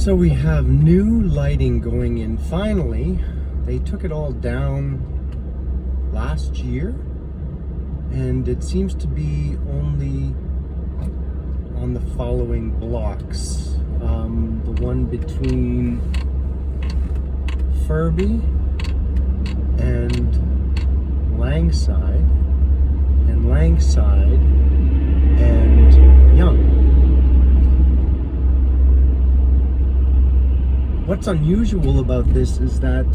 So we have new lighting going in finally. They took it all down last year, and it seems to be only on the following blocks. The one between Furby and Langside, and Young. What's unusual about this is that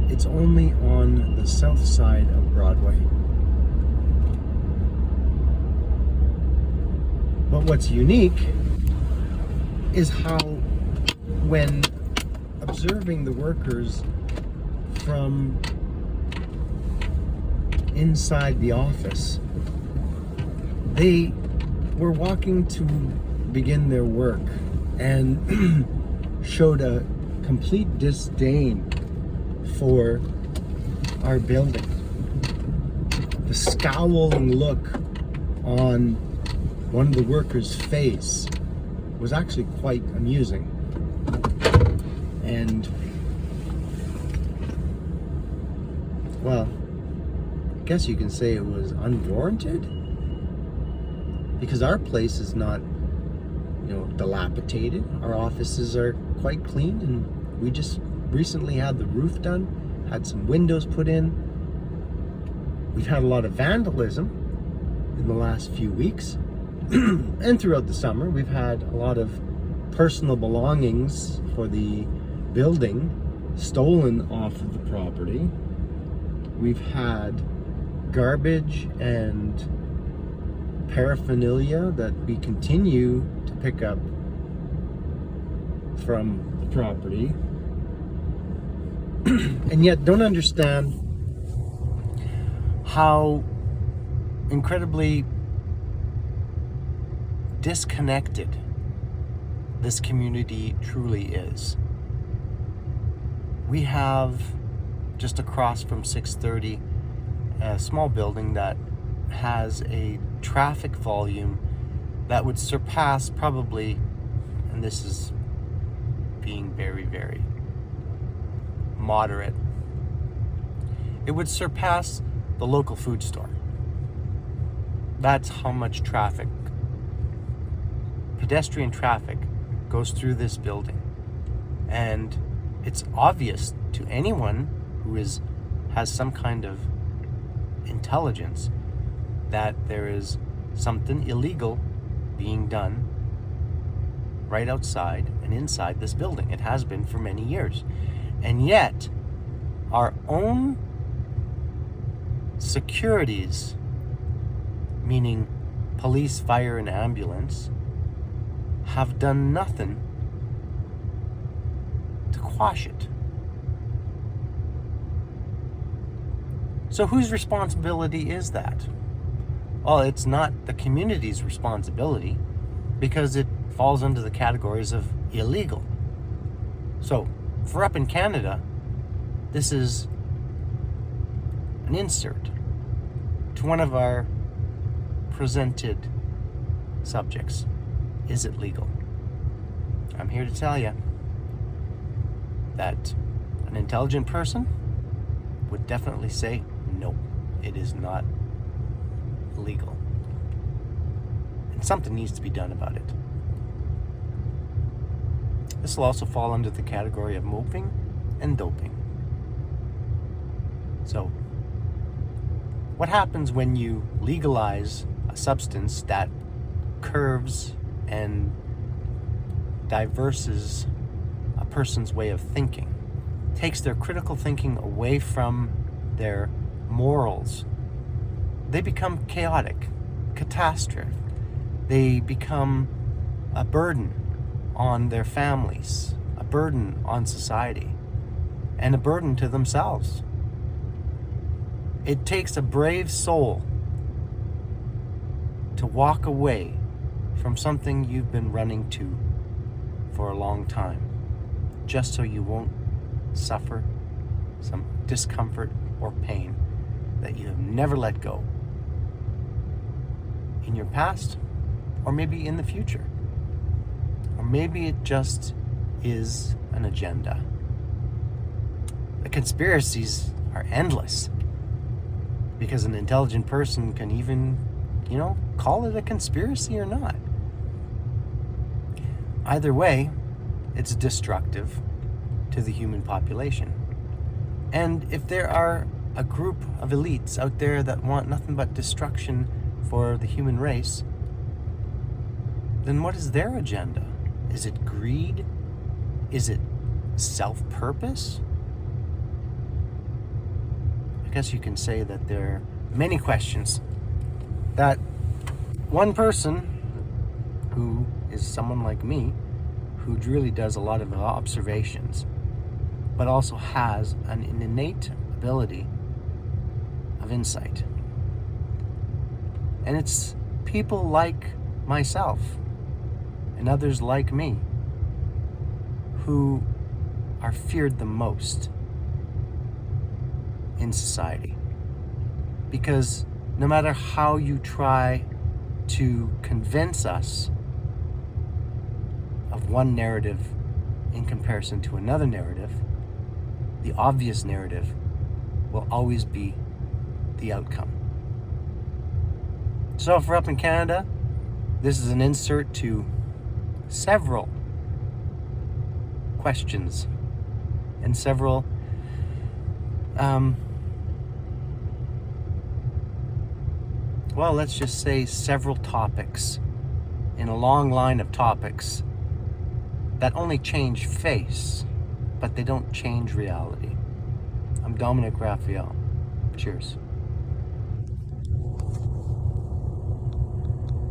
it's only on the south side of Broadway. But what's unique is how, when observing the workers from inside the office, they were walking to begin their work and showed a complete disdain for our building. The scowling look on one of the workers' face was actually quite amusing. And, well, I guess you can say it was unwarranted, because our place is not, dilapidated. Our offices are quite clean, and we just recently had the roof done, had some windows put in. We've had a lot of vandalism in the last few weeks. And throughout the summer, we've had a lot of personal belongings for the building stolen off of the property. We've had garbage and paraphernalia that we continue to pick up from the property. And yet don't understand how incredibly disconnected this community truly is. We have just across from 630 a small building that has a traffic volume that would surpass probably, and this is being very, very moderate, it would surpass the local food store. That's how much traffic, pedestrian traffic, goes through this building. And it's obvious to anyone who has some kind of intelligence that there is something illegal being done right outside and inside this building. It has been for many years. And yet, our own securities, meaning police, fire, and ambulance, have done nothing to quash it. So whose responsibility is that? Well, it's not the community's responsibility, because it falls under the categories of illegal. So, for up in Canada, this is an insert to one of our presented subjects. Is it legal? I'm here to tell you that an intelligent person would definitely say, no, it is not legal. And something needs to be done about it. This will also fall under the category of mopping and doping. So, what happens when you legalize a substance that curves and diverses a person's way of thinking, takes their critical thinking away from their morals? They become chaotic, catastrophic. They become a burden on their families, a burden on society, and a burden to themselves. It takes a brave soul to walk away from something you've been running to for a long time, just so you won't suffer some discomfort or pain that you have never let go in your past, or maybe in the future. Or maybe it just is an agenda. The conspiracies are endless because an intelligent person can even, call it a conspiracy or not. Either way, it's destructive to the human population. And if there are a group of elites out there that want nothing but destruction for the human race, then what is their agenda? Is it greed? Is it self-purpose? I guess you can say that there are many questions that one person who is someone like me, who really does a lot of observations, but also has an innate ability of insight. And it's people like myself and others like me who are feared the most in society. Because no matter how you try to convince us of one narrative in comparison to another narrative, the obvious narrative will always be the outcome. So if we're up in Canada, this is an insert to several questions and several let's just say several topics in a long line of topics that only change face, but they don't change reality. I'm Dominic Raphael. Cheers.